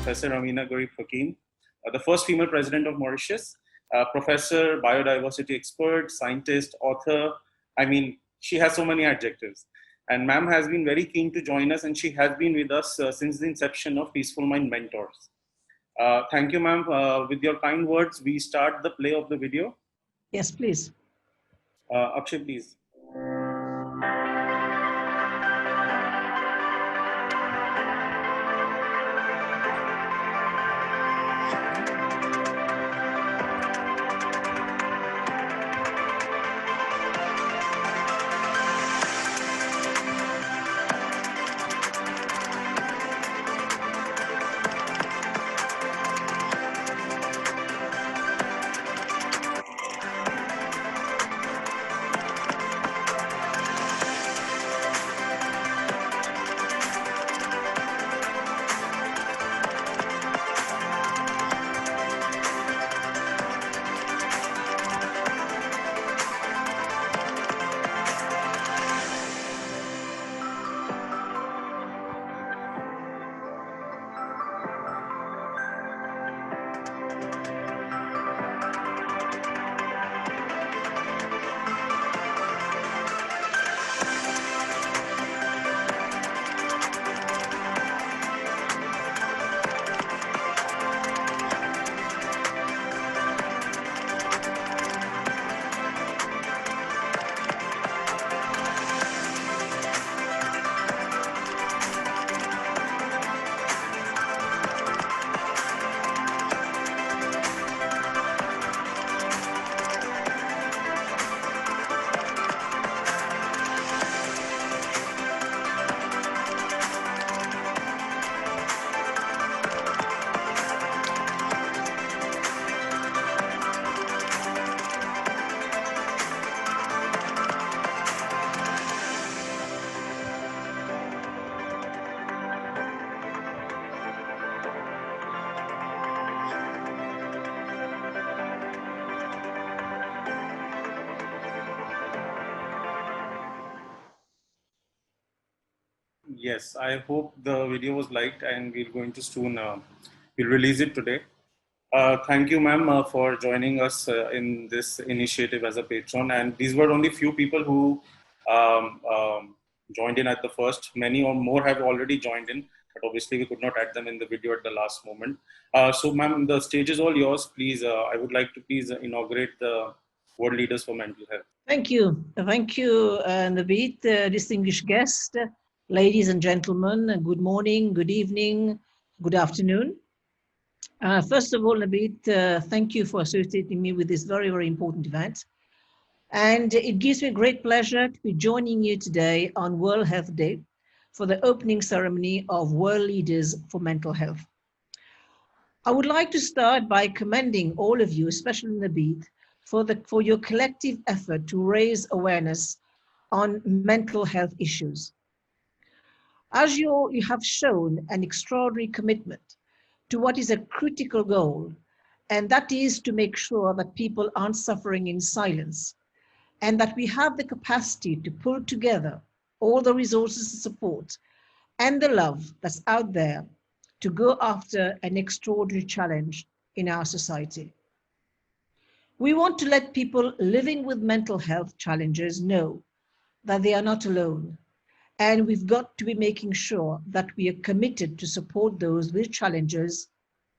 Professor Amina Garib Hakim, the first female president of Mauritius, professor, biodiversity expert, scientist, author. I mean, she has so many adjectives. And ma'am has been very keen to join us, and she has been with us since the inception of Peaceful Mind Mentors. Thank you, ma'am. With your kind words, we start the play of the video. Yes, please. Akshay, please. Yes, I hope the video was liked, and we're going to soon we'll release it today. Thank you, ma'am, for joining us in this initiative as a patron. And these were only few people who joined in at the first. Many or more have already joined in, but obviously we could not add them in the video at the last moment. So, ma'am, the stage is all yours. Please, I would like to please inaugurate the World Leaders for Mental Health. Thank you. Thank you, Naveed, distinguished guest. Ladies and gentlemen, good morning, good evening, good afternoon. First of all, Naveed, thank you for associating me with this very, very important event. And it gives me great pleasure to be joining you today on World Health Day for the opening ceremony of World Leaders for Mental Health. I would like to start by commending all of you, especially Naveed, for your collective effort to raise awareness on mental health issues. As you have shown an extraordinary commitment to what is a critical goal, and that is to make sure that people aren't suffering in silence, and that we have the capacity to pull together all the resources and support and the love that's out there to go after an extraordinary challenge in our society. We want to let people living with mental health challenges know that they are not alone. And we've got to be making sure that we are committed to support those with challenges,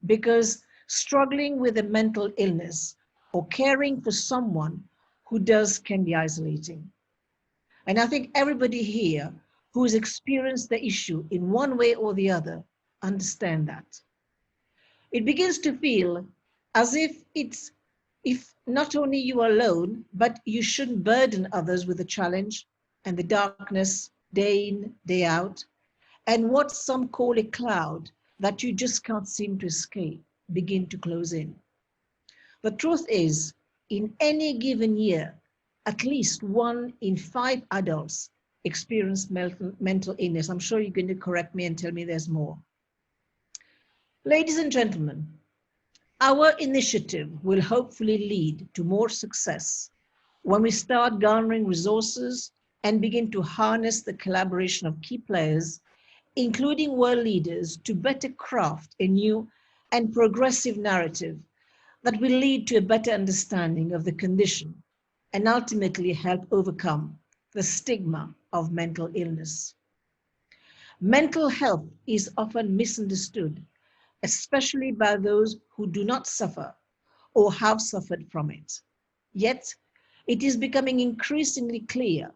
because struggling with a mental illness or caring for someone who does can be isolating. And I think everybody here who has experienced the issue in one way or the other understand that. It begins to feel as if not only you are alone, but you shouldn't burden others with the challenge and the darkness day in, day out, and what some call a cloud that you just can't seem to escape begin to close in. The truth is, in any given year, at least 1 in 5 adults experience mental illness. I'm sure you're going to correct me and tell me there's more. Ladies and gentlemen, our initiative will hopefully lead to more success when we start garnering resources and begin to harness the collaboration of key players including world leaders, to better craft a new and progressive narrative that will lead to a better understanding of the condition and ultimately help overcome the stigma of mental illness. Mental health is often misunderstood, especially by those who do not suffer or have suffered from it. Yet, it is becoming increasingly clear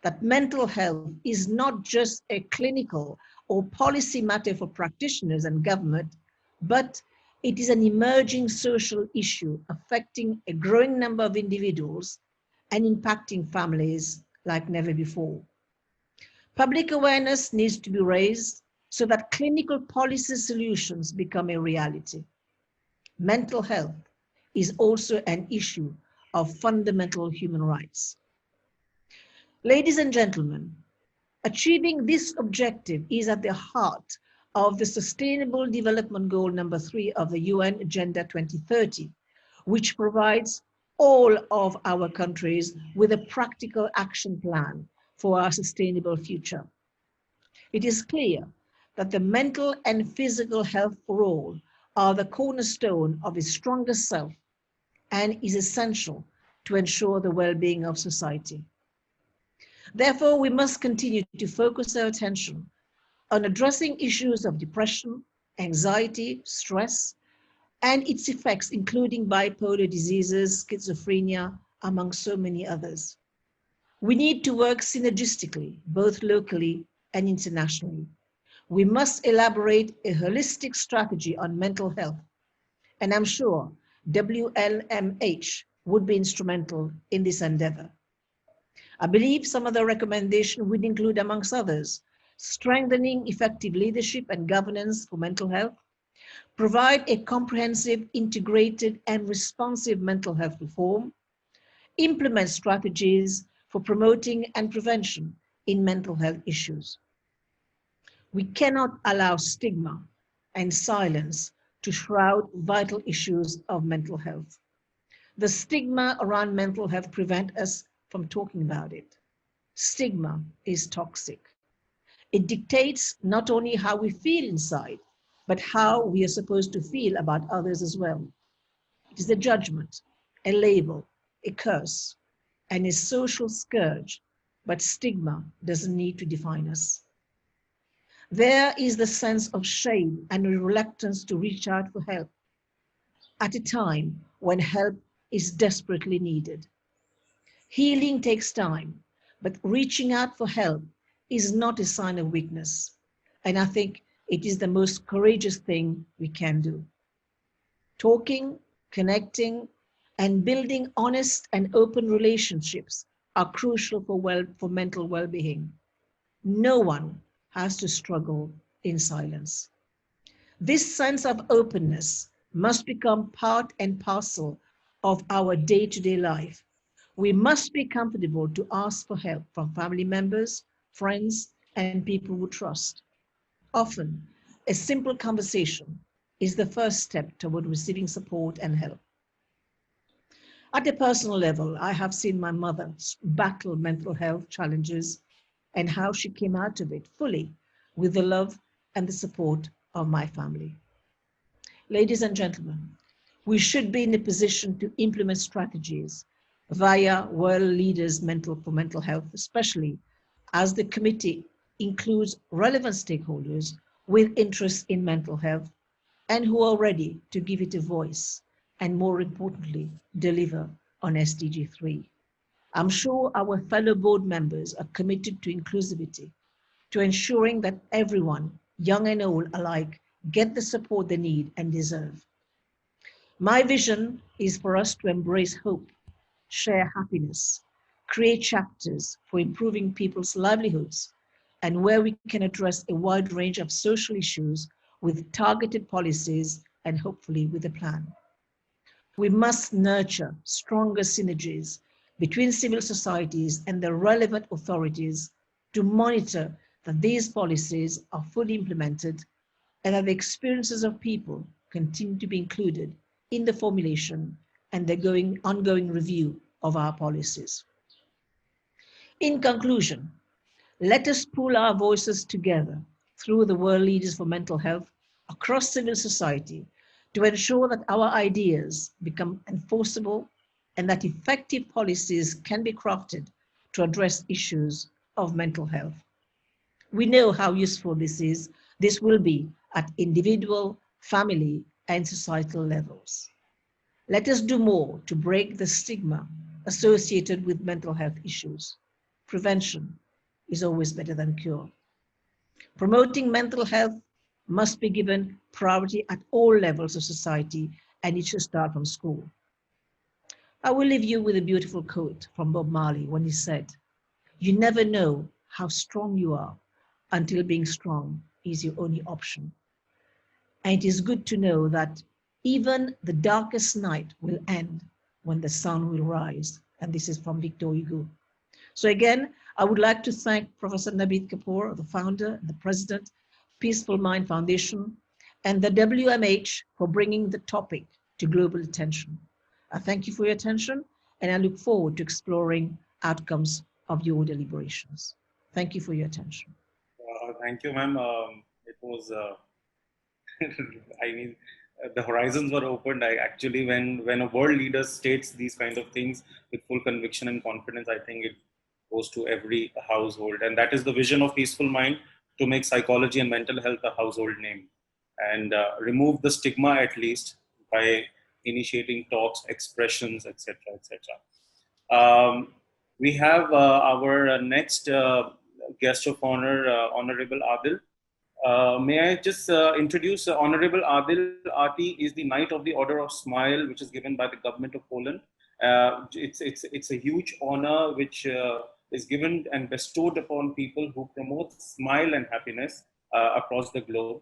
that mental health is not just a clinical or policy matter for practitioners and government, but it is an emerging social issue affecting a growing number of individuals and impacting families like never before. Public awareness needs to be raised so that clinical policy solutions become a reality. Mental health is also an issue of fundamental human rights. Ladies and gentlemen, achieving this objective is at the heart of the Sustainable Development Goal number 3 of the UN Agenda 2030, which provides all of our countries with a practical action plan for our sustainable future. It is clear that the mental and physical health for all are the cornerstone of a stronger self and is essential to ensure the well-being of society. Therefore, we must continue to focus our attention on addressing issues of depression, anxiety, stress, and its effects, including bipolar diseases, schizophrenia, among so many others. We need to work synergistically, both locally and internationally. We must elaborate a holistic strategy on mental health, and I'm sure WLMH would be instrumental in this endeavor. I believe some of the recommendations would include, amongst others, strengthening effective leadership and governance for mental health, provide a comprehensive, integrated, and responsive mental health reform, implement strategies for promoting and prevention in mental health issues. We cannot allow stigma and silence to shroud vital issues of mental health. The stigma around mental health prevents us from talking about it. Stigma is toxic. It dictates not only how we feel inside, but how we are supposed to feel about others as well. It is a judgment, a label, a curse, and a social scourge, but stigma doesn't need to define us. There is the sense of shame and a reluctance to reach out for help at a time when help is desperately needed. Healing takes time, but reaching out for help is not a sign of weakness. And I think it is the most courageous thing we can do. Talking, connecting, and building honest and open relationships are crucial for mental well-being. No one has to struggle in silence. This sense of openness must become part and parcel of our day-to-day life. We must be comfortable to ask for help from family members, friends, and people we trust. Often, a simple conversation is the first step toward receiving support and help. At a personal level, I have seen my mother battle mental health challenges and how she came out of it fully with the love and the support of my family. Ladies and gentlemen, we should be in a position to implement strategies via world leaders for mental health, especially as the committee includes relevant stakeholders with interest in mental health and who are ready to give it a voice and, more importantly, deliver on SDG 3. I'm sure our fellow board members are committed to inclusivity, to ensuring that everyone, young and old alike, get the support they need and deserve. My vision is for us to embrace hope, share happiness, create chapters for improving people's livelihoods, and where we can address a wide range of social issues with targeted policies and hopefully with a plan. We must nurture stronger synergies between civil societies and the relevant authorities to monitor that these policies are fully implemented and that the experiences of people continue to be included in the formulation and the ongoing review of our policies. In conclusion, let us pool our voices together through the World Leaders for Mental Health across civil society to ensure that our ideas become enforceable and that effective policies can be crafted to address issues of mental health. We know how useful this will be at individual, family, and societal levels. Let us do more to break the stigma associated with mental health issues. Prevention is always better than cure. Promoting mental health must be given priority at all levels of society, and it should start from school. I will leave you with a beautiful quote from Bob Marley when he said, "You never know how strong you are until being strong is your only option." And it is good to know that even the darkest night will end when the sun will rise. And this is from Victor Hugo. So again, I would like to thank Professor Naveed Kapoor, the founder and the president, Peaceful Mind Foundation, and the WMH for bringing the topic to global attention. I thank you for your attention, and I look forward to exploring outcomes of your deliberations. Thank you for your attention. Thank you, ma'am. It was, I mean, the horizons were opened. I actually, when a world leader states these kind of things with full conviction and confidence, I think it goes to every household. And that is the vision of Peaceful Mind, to make psychology and mental health a household name and remove the stigma, at least by initiating talks, expressions, etc., etc. We have our next guest of honor, Honorable Adil. May I just introduce Honorable Adil Ati is the Knight of the Order of Smile, which is given by the government of Poland. It's a huge honor which is given and bestowed upon people who promote smile and happiness across the globe.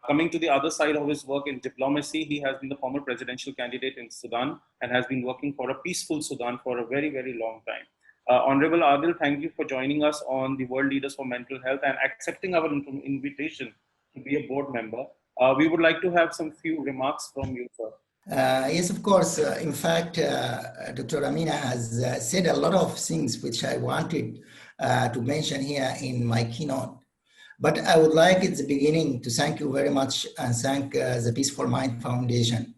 Coming to the other side of his work in diplomacy, he has been the former presidential candidate in Sudan and has been working for a peaceful Sudan for a very, very long time. Honorable Adil, thank you for joining us on the World Leaders for Mental Health and accepting our invitation to be a board member. We would like to have some few remarks from you, sir. Yes, of course. In fact, Dr. Amina has said a lot of things which I wanted to mention here in my keynote. But I would like at the beginning to thank you very much and thank the Peaceful Mind Foundation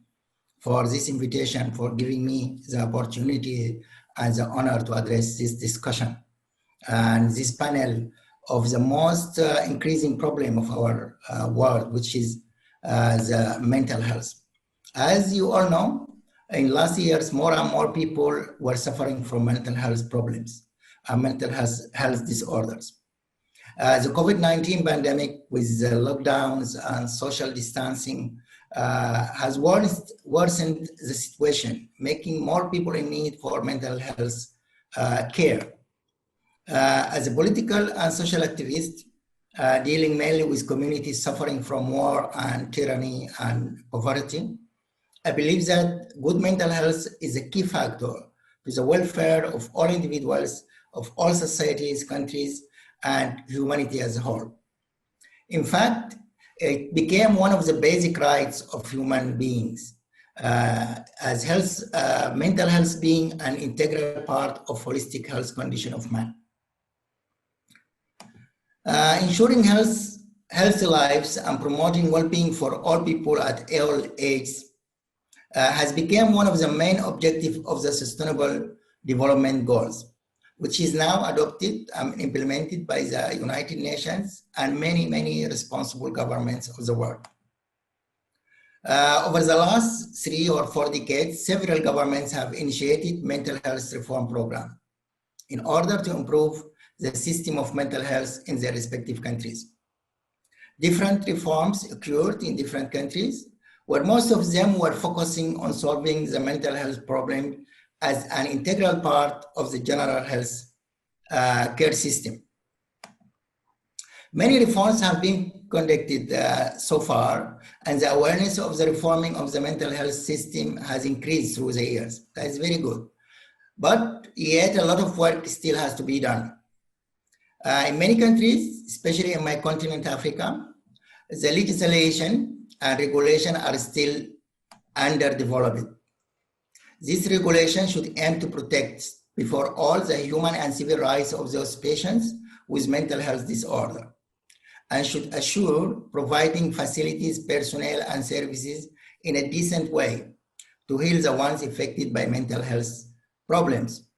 for this invitation, for giving me the opportunity and the honor to address this discussion and this panel of the most increasing problem of our world, which is the mental health. As you all know, in last years, more and more people were suffering from mental health problems and mental health disorders. The COVID-19 pandemic with the lockdowns and social distancing has worsened the situation, making more people in need for mental health care. As a political and social activist, dealing mainly with communities suffering from war and tyranny and poverty, I believe that good mental health is a key factor to the welfare of all individuals, of all societies, countries, and humanity as a whole. In fact, it became one of the basic rights of human beings, as mental health being an integral part of holistic health condition of man. Ensuring healthy lives and promoting well-being for all people at all ages has become one of the main objectives of the Sustainable Development Goals, which is now adopted and implemented by the United Nations and many, many responsible governments of the world. Over the last 3 or 4 decades, several governments have initiated mental health reform programs in order to improve the system of mental health in their respective countries. Different reforms occurred in different countries, where most of them were focusing on solving the mental health problem as an integral part of the general health care system. Many reforms have been conducted so far, and the awareness of the reforming of the mental health system has increased through the years. That is very good. But yet a lot of work still has to be done. In many countries, especially in my continent, Africa, the legislation and regulation are still underdeveloped. This regulation should aim to protect, before all, the human and civil rights of those patients with mental health disorder, and should assure providing facilities, personnel, and services in a decent way to heal the ones affected by mental health problems.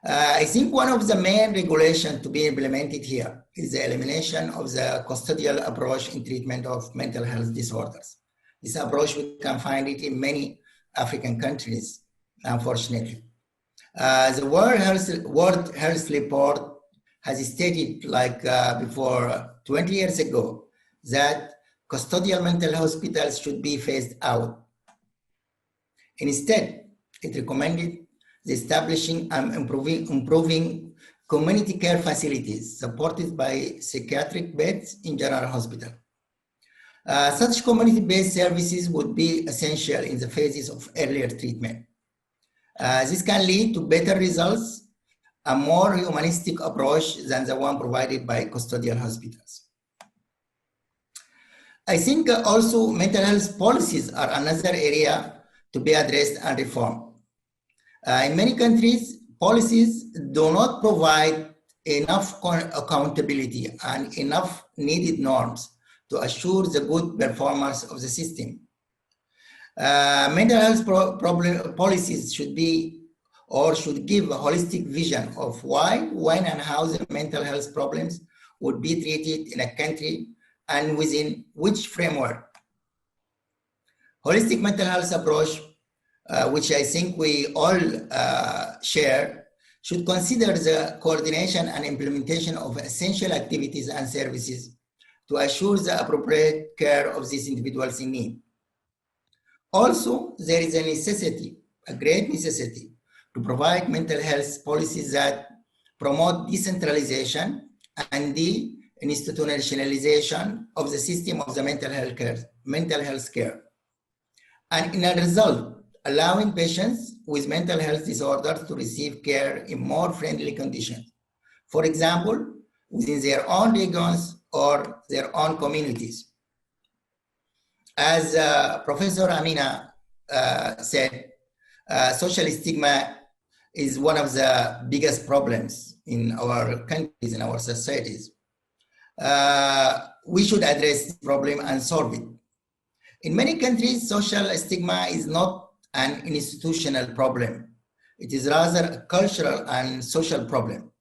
I think one of the main regulations to be implemented here is the elimination of the custodial approach in treatment of mental health disorders. This approach, we can find it in many African countries, unfortunately. The World Health Report has stated, like before 20 years ago, that custodial mental hospitals should be phased out. Instead, it recommended the establishing and improving community care facilities supported by psychiatric beds in general hospital. Such community-based services would be essential in the phases of earlier treatment. This can lead to better results, a more humanistic approach than the one provided by custodial hospitals. I think also mental health policies are another area to be addressed and reformed. In many countries, policies do not provide enough accountability and enough needed norms to assure the good performance of the system. Mental health policies should be or should give a holistic vision of why, when, and how the mental health problems would be treated in a country and within which framework. Holistic mental health approach, which I think we all share, should consider the coordination and implementation of essential activities and services to assure the appropriate care of these individuals in need. Also, there is a necessity, a great necessity, to provide mental health policies that promote decentralization and the institutionalization of the system of the mental health care. And in a result, allowing patients with mental health disorders to receive care in more friendly conditions. For example, within their own regions or their own communities. As Professor Amina said, social stigma is one of the biggest problems in our countries, in our societies. We should address this problem and solve it. In many countries, social stigma is not an institutional problem. It is rather a cultural and social problem.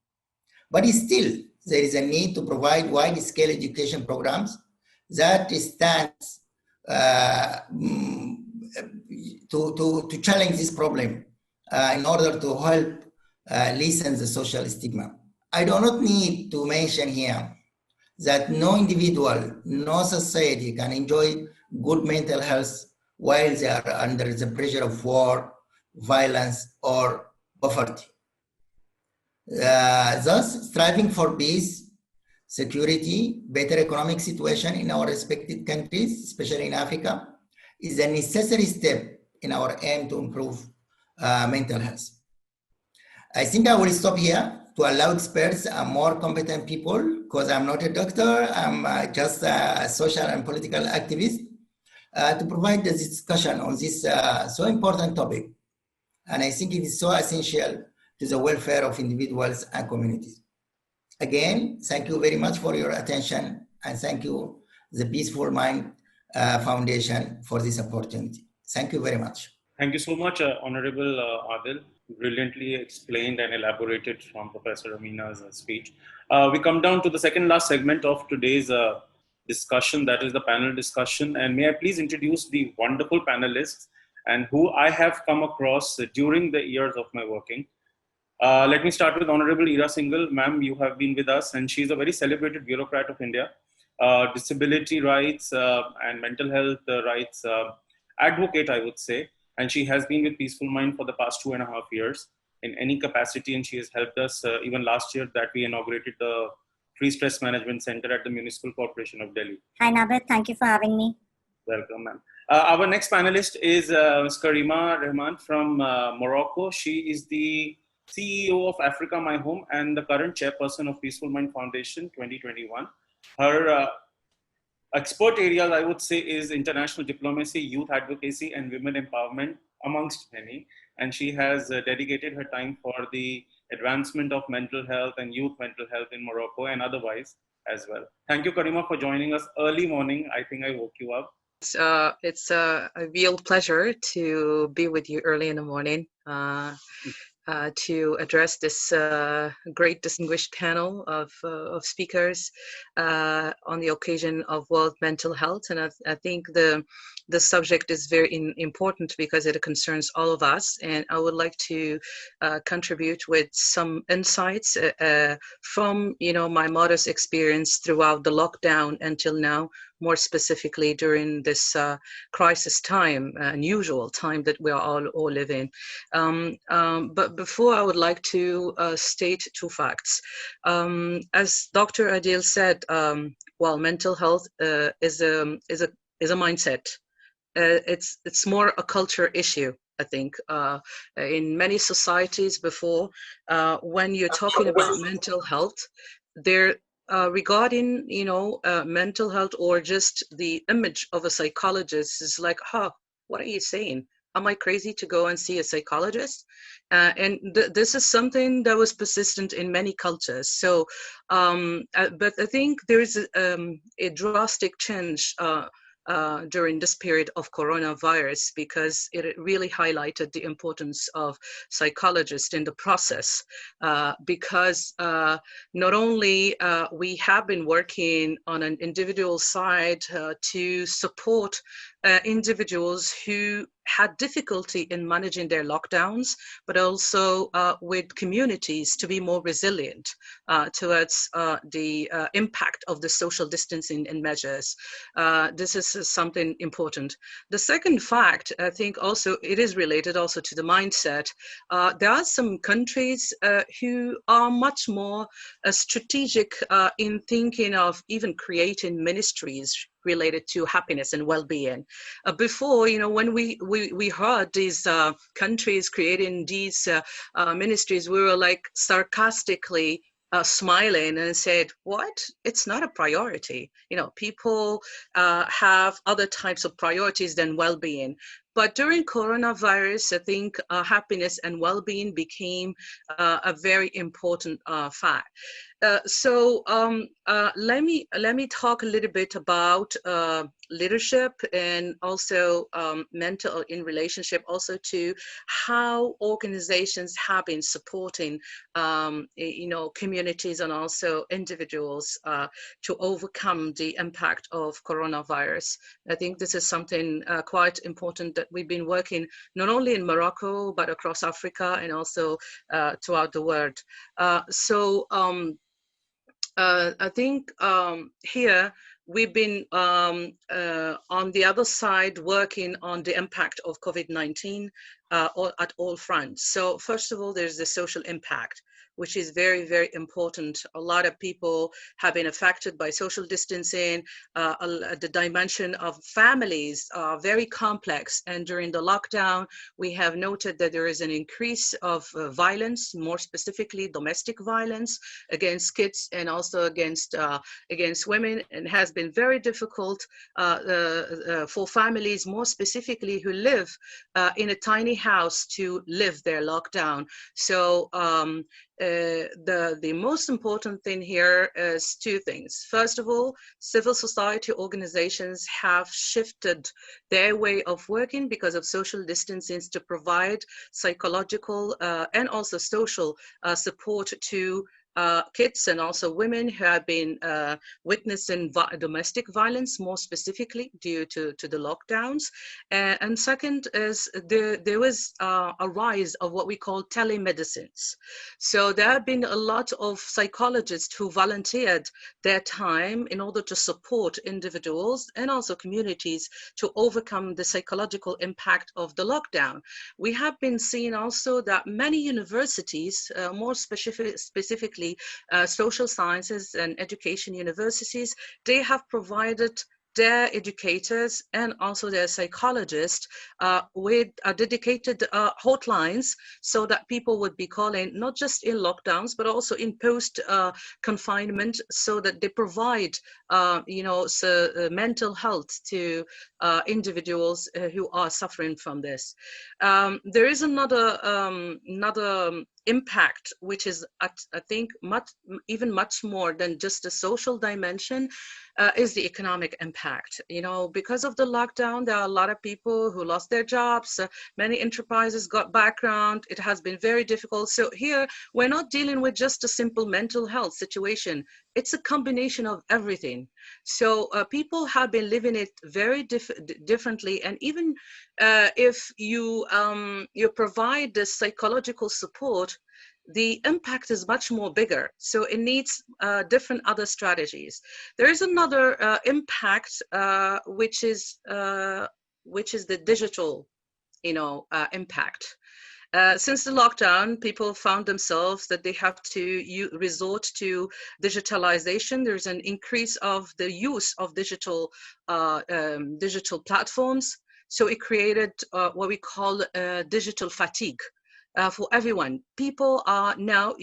But still, there is a need to provide wide-scale education programs that stands to challenge this problem in order to help lessen the social stigma. I do not need to mention here that no individual, no society can enjoy good mental health while they are under the pressure of war, violence, or poverty. Thus, striving for peace, security, better economic situation in our respective countries, especially in Africa, is a necessary step in our aim to improve mental health. I think I will stop here to allow experts and more competent people, because I'm not a doctor, I'm just a social and political activist, to provide this discussion on this so important topic. And I think it is so essential to the welfare of individuals and communities. Again, thank you very much for your attention, and thank you, the Peaceful Mind Foundation, for this opportunity. Thank you very much. Thank you so much, Honorable Adil. Brilliantly explained and elaborated from Professor Amina's speech. We come down to the second last segment of today's discussion, that is the panel discussion. And may I please introduce the wonderful panelists and who I have come across during the years of my working. Let me start with Honorable Ira Singhal. Ma'am, you have been with us, and she's a very celebrated bureaucrat of India, disability rights and mental health rights advocate, I would say. And she has been with Peaceful Mind for the past 2.5 years in any capacity, and she has helped us even last year that we inaugurated the Free Stress Management Center at the Municipal Corporation of Delhi. Hi, Nabet. Thank you for having me. Welcome, ma'am. Our next panelist is Ms. Karima Rhanem from Morocco. She is the CEO of Africa My Home and the current chairperson of Peaceful Mind Foundation 2021. Her expert areas, I would say, is international diplomacy, youth advocacy, and women empowerment, amongst many. And she has dedicated her time for the advancement of mental health and youth mental health in Morocco and otherwise. as well. Thank you, Karima, for joining us early morning. I think I woke you up. It's a real pleasure to be with you early in the morning to address this great distinguished panel of speakers on the occasion of World Mental Health. And I think the subject is very important because it concerns all of us. And I would like to contribute with some insights from my modest experience throughout the lockdown until now, more specifically during this crisis time, unusual time that we are all living. But before, I would like to state two facts. As Dr. Adil said, well, mental health is a mindset. It's more a culture issue, I think. In many societies before, when you're talking about mental health, there regarding mental health or just the image of a psychologist is like, what are you saying? Am I crazy to go and see a psychologist? And this is something that was persistent in many cultures. So, but I think there is a drastic change during this period of coronavirus, because it really highlighted the importance of psychologists in the process, because not only we have been working on an individual side to support individuals who had difficulty in managing their lockdowns, but also with communities to be more resilient towards the impact of the social distancing and measures. This is something important. The second fact, I think also it is related also to the mindset. There are some countries who are much more strategic in thinking of even creating ministries related to happiness and well-being. Before, when we heard these countries creating these ministries, we were like sarcastically smiling and said, what? It's not a priority. People have other types of priorities than well-being. But during coronavirus, I think happiness and well-being became a very important fact. So let me talk a little bit about leadership and also mental in relationship also to how organizations have been supporting communities and also individuals to overcome the impact of coronavirus. I think this is something quite important that we've been working not only in Morocco but across Africa and also throughout the world. I think here we've been on the other side working on the impact of COVID-19 at all fronts. So first of all, there's the social impact, which is very, very important. A lot of people have been affected by social distancing. The dimension of families are very complex. And during the lockdown, we have noted that there is an increase of violence, more specifically domestic violence against kids and also against women. And it has been very difficult for families, more specifically who live in a tiny house, to live their lockdown. So the most important thing here is two things. First of all, civil society organizations have shifted their way of working because of social distancing to provide psychological and also social support to kids and also women who have been witnessing domestic violence, more specifically due to the lockdowns. And second is there was a rise of what we call telemedicines. So there have been a lot of psychologists who volunteered their time in order to support individuals and also communities to overcome the psychological impact of the lockdown. We have been seeing also that many universities, more specifically social sciences and education universities, they have provided their educators and also their psychologists with dedicated hotlines so that people would be calling not just in lockdowns but also in post confinement, so that they provide mental health to individuals who are suffering from this. There is another impact, which is, I think, even much more than just the social dimension, is the economic impact. You know, because of the lockdown, there are a lot of people who lost their jobs. Many enterprises got background. It has been very difficult. So here, we're not dealing with just a simple mental health situation. It's a combination of everything. So people have been living it very differently. And even if you provide the psychological support, the impact is much more bigger. So it needs different other strategies. There is another impact, which is the digital, impact. Since the lockdown, people found themselves that they have to resort to digitalization. There's an increase of the use of digital platforms. So it created what we call digital fatigue for everyone. People are now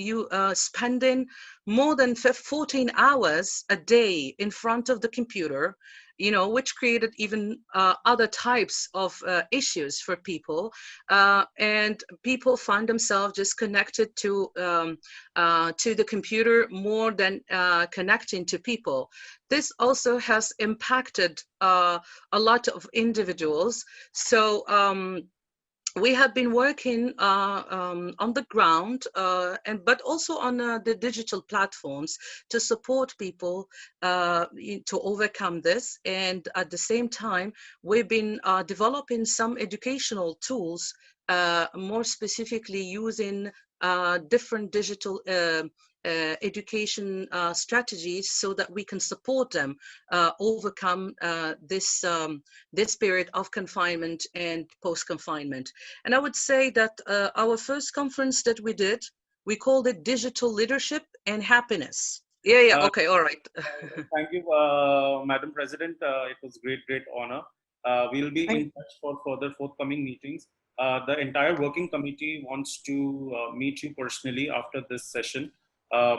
spending more than 14 hours a day in front of the computer, which created even other types of issues for people. And people find themselves just connected to the computer more than connecting to people. This also has impacted a lot of individuals. So we have been working on the ground, but also on the digital platforms to support people to overcome this. And at the same time, we've been developing some educational tools, more specifically using different digital education strategies, so that we can support them overcome this period of confinement and post-confinement. And I would say that our first conference that we did, we called it Digital Leadership and Happiness. Yeah, okay, all right. Thank you, Madam President. It was great honor. We'll be in touch for further forthcoming meetings. The entire working committee wants to meet you personally after this session.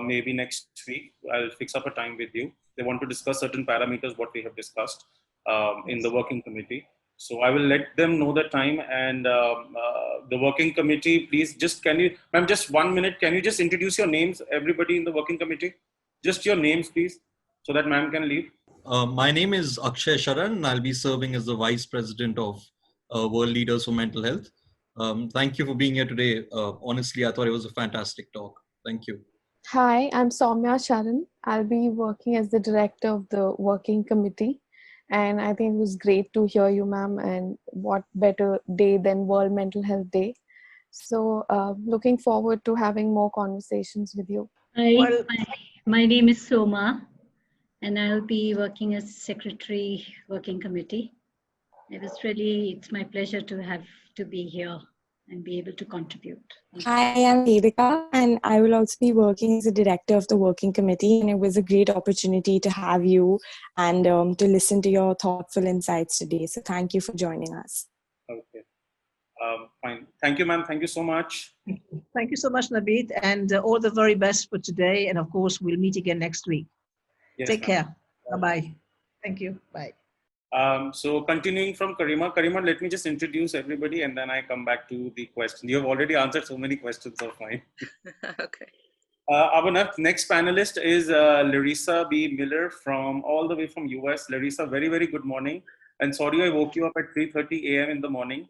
Maybe next week. I'll fix up a time with you. They want to discuss certain parameters, what we have discussed in the working committee. So I will let them know the time, and the working committee, please ma'am, just 1 minute. Can you just introduce your names, everybody in the working committee? Just your names, please, so that ma'am can leave. My name is Akshay Sharan, and I'll be serving as the Vice President of World Leaders for Mental Health. Thank you for being here today. Honestly, I thought it was a fantastic talk. Thank you. Hi, I'm Soumya Sharan. I'll be working as the director of the working committee. And I think it was great to hear you, ma'am. And what better day than World Mental Health Day. So looking forward to having more conversations with you. Hi, my name is Soma, and I'll be working as Secretary Working Committee. It's my pleasure to be here and be able to contribute. Hi, I'm Vedika, and I will also be working as a director of the working committee. And it was a great opportunity to have you and to listen to your thoughtful insights today. So thank you for joining us. Okay. Fine. Thank you, ma'am. Thank you so much. Thank you so much, Naveed, and all the very best for today. And of course, we'll meet again next week. Yes, take care. Bye-bye. Thank you. Bye. So continuing from Karima, let me just introduce everybody and then I come back to the question. You have already answered so many questions, so fine. Okay. Our next panelist is Larisa B. Miller all the way from US. Larisa, very, very good morning. And sorry I woke you up at 3:30 a.m. in the morning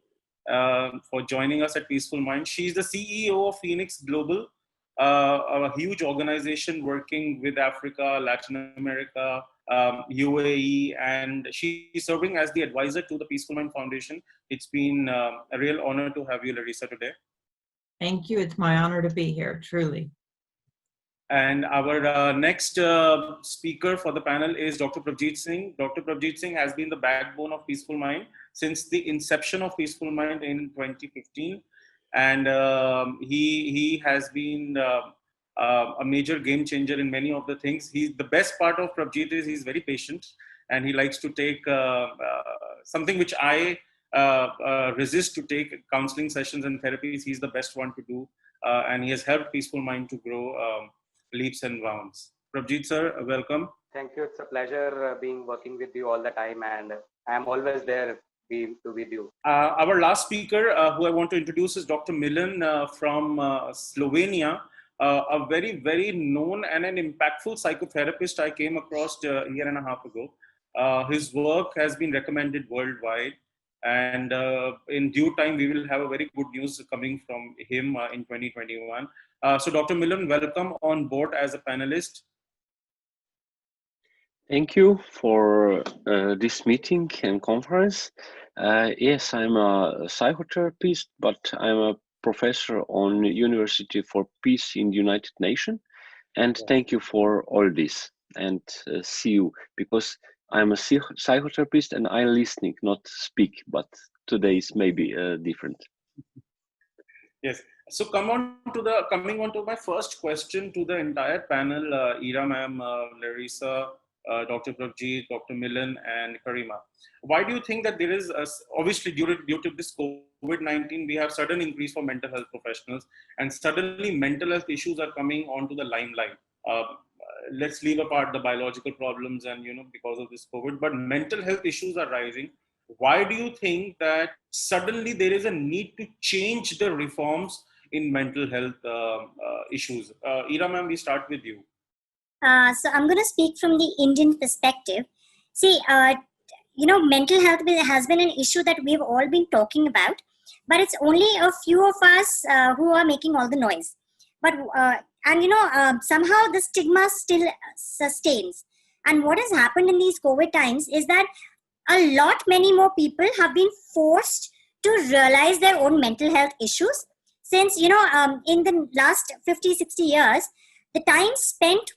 for joining us at Peaceful Mind. She's the CEO of Phoenix Global, a huge organization working with Africa, Latin America, UAE, and she's serving as the advisor to the Peaceful Mind Foundation. It's been a real honor to have you, Larisa, today. Thank you. It's my honor to be here, truly. And our next speaker for the panel is Dr. Prabhjeet Singh. Dr. Prabhjeet Singh has been the backbone of Peaceful Mind since the inception of Peaceful Mind in 2015. And he has been a major game changer in many of the things. The best part of Prabhjeet is he's very patient, and he likes to take something which I resist to take, counseling sessions and therapies. He's the best one to do, and he has helped Peaceful Mind to grow leaps and bounds. Prabhjeet sir, welcome. Thank you. It's a pleasure working with you all the time, and I'm always there be with you. Our last speaker, who I want to introduce, is Dr. Milan from Slovenia, a very, very known and an impactful psychotherapist I came across a year and a half ago. His work has been recommended worldwide, and in due time, we will have a very good news coming from him in 2021. So Dr. Milan, welcome on board as a panelist. Thank you for this meeting and conference. Yes, I'm a psychotherapist, but I'm a professor on University for Peace in the United Nations. And thank you for all this. And see you, because I'm a psychotherapist and I'm listening, not speak, but today is maybe different. Yes. So coming on to my first question to the entire panel, Ira ma'am, Larisa, Dr. Prabhjeet, Dr. Milan, and Karima. Why do you think that there is, obviously due to this COVID-19, we have sudden increase for mental health professionals, and suddenly mental health issues are coming onto the limelight. Let's leave apart the biological problems and, because of this COVID, but mental health issues are rising. Why do you think that suddenly there is a need to change the reforms in mental health issues? Ira ma'am, we start with you. So I'm going to speak from the Indian perspective. See, mental health has been an issue that we've all been talking about, but it's only a few of us who are making all the noise. But, somehow the stigma still sustains. And what has happened in these COVID times is that many more people have been forced to realize their own mental health issues. Since, in the last 50, 60 years, the time spent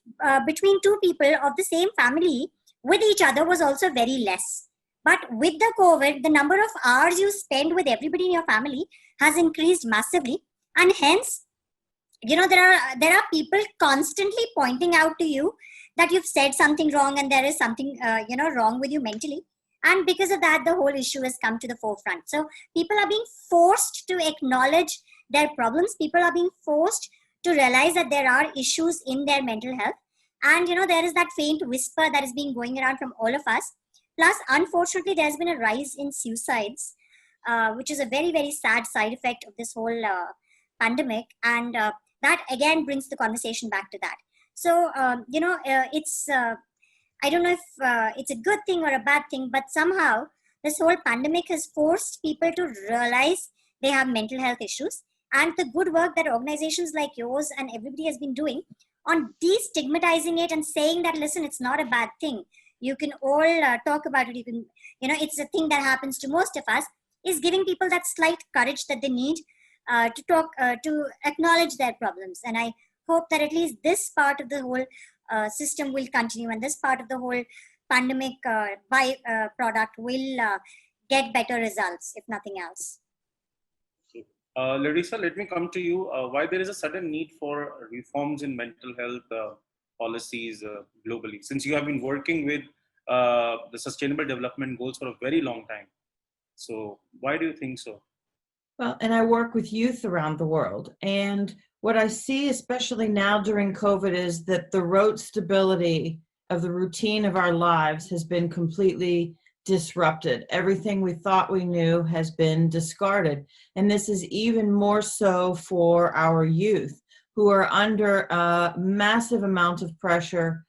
between two people of the same family with each other was also very less. But with the COVID, the number of hours you spend with everybody in your family has increased massively. And hence, there are people constantly pointing out to you that you've said something wrong and there is something, wrong with you mentally. And because of that, the whole issue has come to the forefront. So people are being forced to acknowledge their problems. People are being forced to realize that there are issues in their mental health. And, there is that faint whisper that is being going around from all of us. Plus, unfortunately, there's been a rise in suicides, which is a very, very sad side effect of this whole pandemic. And that, again, brings the conversation back to that. So, it's... I don't know if it's a good thing or a bad thing, but somehow this whole pandemic has forced people to realize they have mental health issues. And the good work that organizations like yours and everybody has been doing on destigmatizing it and saying that, listen, it's not a bad thing. You can all talk about it. You can, it's a thing that happens to most of us, is giving people that slight courage that they need to talk, to acknowledge their problems. And I hope that at least this part of the whole system will continue, and this part of the whole pandemic product will get better results, if nothing else. Larisa, let me come to you. Why there is a sudden need for reforms in mental health policies globally, since you have been working with the Sustainable Development Goals for a very long time. So why do you think so? Well, and I work with youth around the world, and what I see, especially now during COVID, is that the rote stability of the routine of our lives has been completely disrupted. Everything we thought we knew has been discarded. And this is even more so for our youth, who are under a massive amount of pressure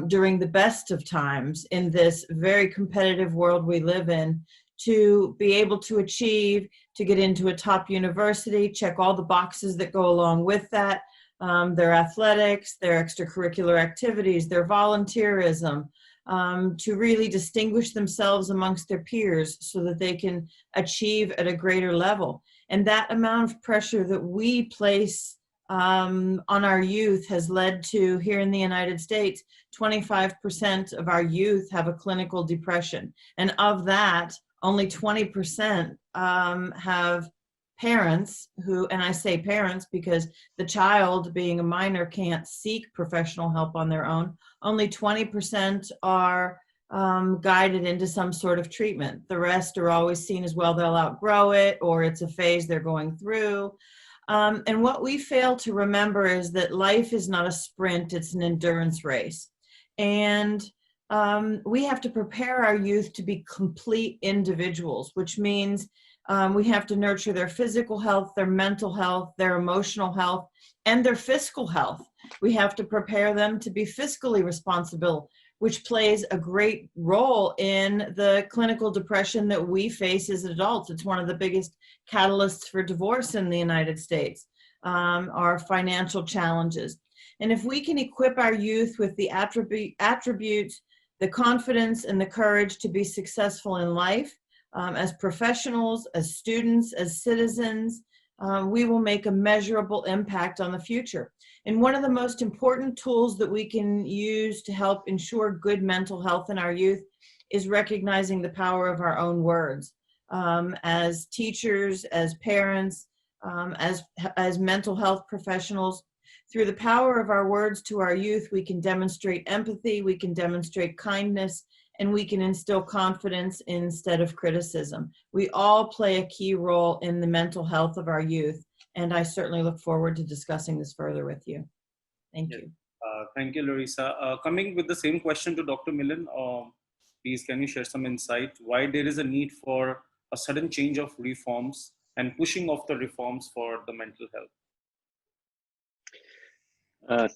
during the best of times in this very competitive world we live in, to be able to achieve, to get into a top university, check all the boxes that go along with that, their athletics, their extracurricular activities, their volunteerism, to really distinguish themselves amongst their peers so that they can achieve at a greater level. And that amount of pressure that we place on our youth has led to, here in the United States, 25% of our youth have a clinical depression. And of that, only 20% have parents who, and I say parents because the child, being a minor, can't seek professional help on their own. Only 20% are guided into some sort of treatment. The rest are always seen as, well, they'll outgrow it, or it's a phase they're going through. And what we fail to remember is that life is not a sprint, it's an endurance race. And we have to prepare our youth to be complete individuals, which means we have to nurture their physical health, their mental health, their emotional health, and their fiscal health. We have to prepare them to be fiscally responsible, which plays a great role in the clinical depression that we face as adults. It's one of the biggest catalysts for divorce in the United States, our financial challenges. And if we can equip our youth with the attributes, the confidence and the courage to be successful in life, as professionals, as students, as citizens, we will make a measurable impact on the future. And one of the most important tools that we can use to help ensure good mental health in our youth is recognizing the power of our own words. As teachers, as parents, as mental health professionals, through the power of our words to our youth, we can demonstrate empathy, we can demonstrate kindness, and we can instill confidence instead of criticism. We all play a key role in the mental health of our youth, and I certainly look forward to discussing this further with you. Thank you. Thank you, Larisa. Coming with the same question to Dr. Milan, please can you share some insight why there is a need for a sudden change of reforms and pushing of the reforms for the mental health?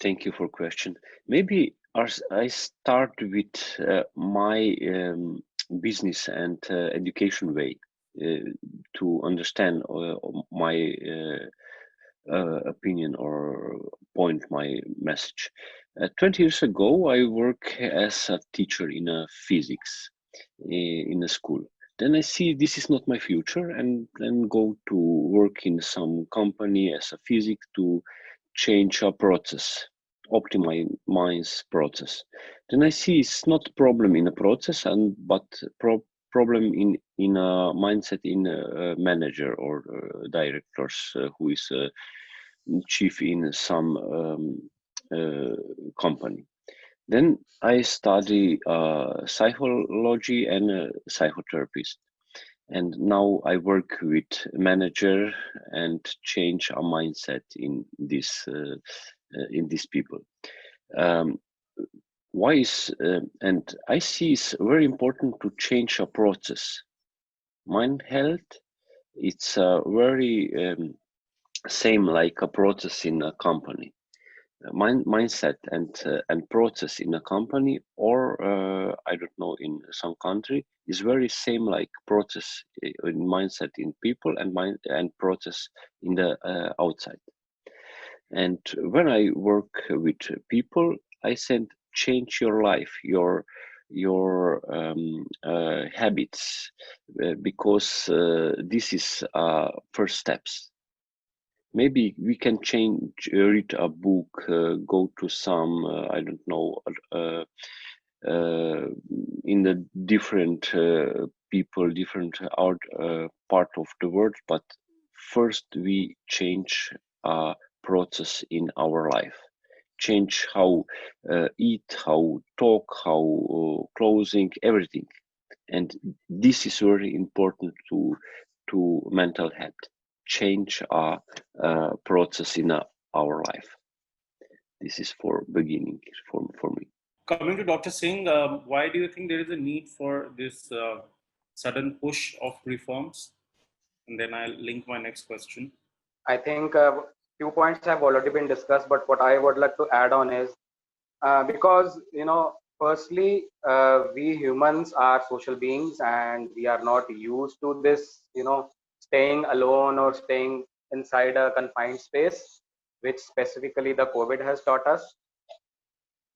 Thank you for question. Maybe I start with my business and education way to understand my opinion or point my message. 20 years ago, I worked as a teacher in physics in a school. Then I see this is not my future, and then go to work in some company as a physics to change a process, optimize process. Then I see it's not problem in a process, but problem in a mindset in a manager or directors who is chief in some company. Then I study psychology and psychotherapist. And now I work with manager and change a mindset in these people. Why is and I see it's very important to change a process. Mind health, it's a very same like a process in a company. Mindset and process in a company, or I don't know, in some country is very same like process in mindset in people and process in the outside. And when I work with people, I said change your life, your habits, because this is first steps. Maybe we can change, read a book, go to some, I don't know, in the different people, different art part of the world. But first we change a process in our life, change how eat, how talk, how clothing, everything. And this is very important to mental health. Change our process in our life. This is for beginning for me. Coming to Dr. Singh, why do you think there is a need for this sudden push of reforms? And then I'll link my next question. I think a few points have already been discussed, but what I would like to add on is because, firstly, we humans are social beings and we are not used to this, staying alone or staying inside a confined space, which specifically the COVID has taught us.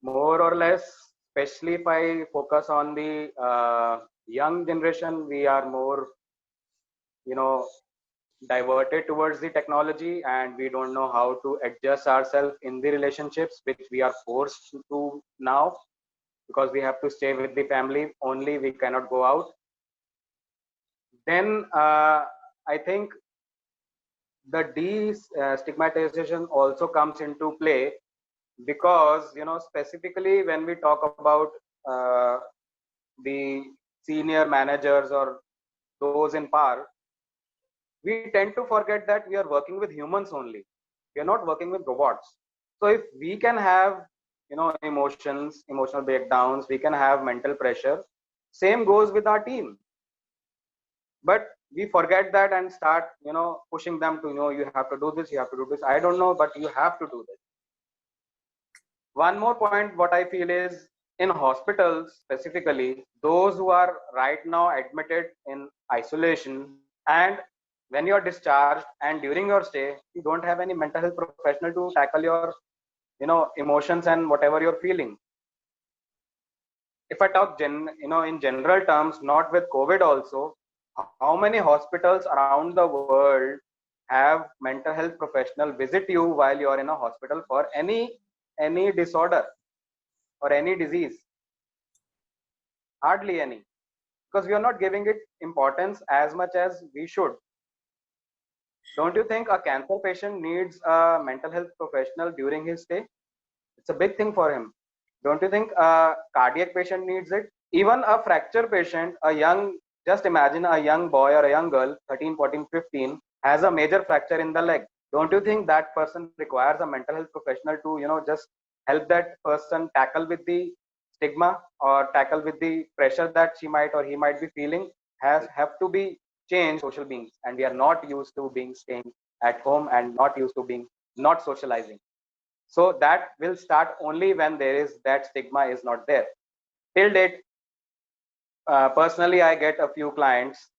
More or less, especially if I focus on the young generation, we are more, diverted towards the technology, and we don't know how to adjust ourselves in the relationships, which we are forced to now because we have to stay with the family only, we cannot go out. Then I think the destigmatization also comes into play because, specifically when we talk about the senior managers or those in power, we tend to forget that we are working with humans only. We are not working with robots. So if we can have emotions, emotional breakdowns, we can have mental pressure. Same goes with our team. But we forget that and start, pushing them to, you have to do this, you have to do this. I don't know, but you have to do this. One more point, what I feel is, in hospitals specifically, those who are right now admitted in isolation, and when you're discharged and during your stay, you don't have any mental health professional to tackle your, emotions and whatever you're feeling. If I talk in general terms, not with COVID also, how many hospitals around the world have mental health professional visit you while you're in a hospital for any disorder or any disease? Hardly any, because we are not giving it importance as much as we should. Don't you think a cancer patient needs a mental health professional during his stay? It's a big thing for him. Don't you think a cardiac patient needs it? Even a fracture patient, just imagine a young boy or a young girl, 13, 14, 15, has a major fracture in the leg. Don't you think that person requires a mental health professional to, just help that person tackle with the stigma or tackle with the pressure that she might or he might be feeling? Have to be changed social beings, and we are not used to being staying at home and not used to being not socializing. So that will start only when that stigma is not there. Till date, personally, I get a few clients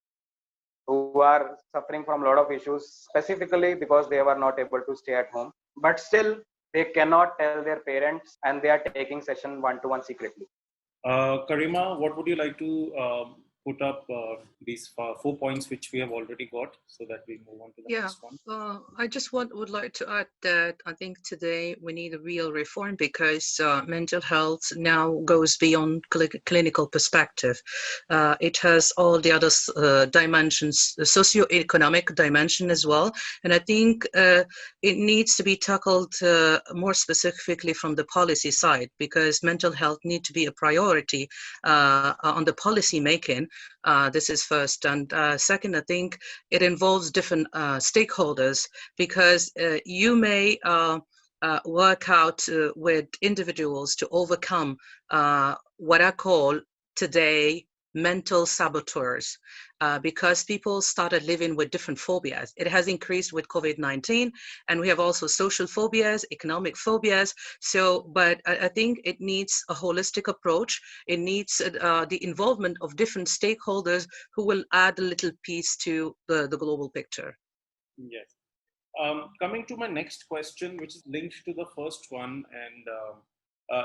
who are suffering from a lot of issues, specifically because they were not able to stay at home, but still they cannot tell their parents and they are taking session one-to-one secretly. Karima, what would you like to put up these 4 points which we have already got, so that we move on to the next one? I just would like to add that I think today we need a real reform, because mental health now goes beyond clinical perspective. It has all the other dimensions, the socio-economic dimension as well. And I think it needs to be tackled more specifically from the policy side, because mental health needs to be a priority on the policy making. This is first. And second, I think it involves different stakeholders, because you may work out with individuals to overcome what I call today mental saboteurs, because people started living with different phobias. It has increased with COVID-19, and we have also social phobias, economic phobias. So, but I think it needs a holistic approach. It needs the involvement of different stakeholders who will add a little piece to the global picture. Yes. Coming to my next question, which is linked to the first one, and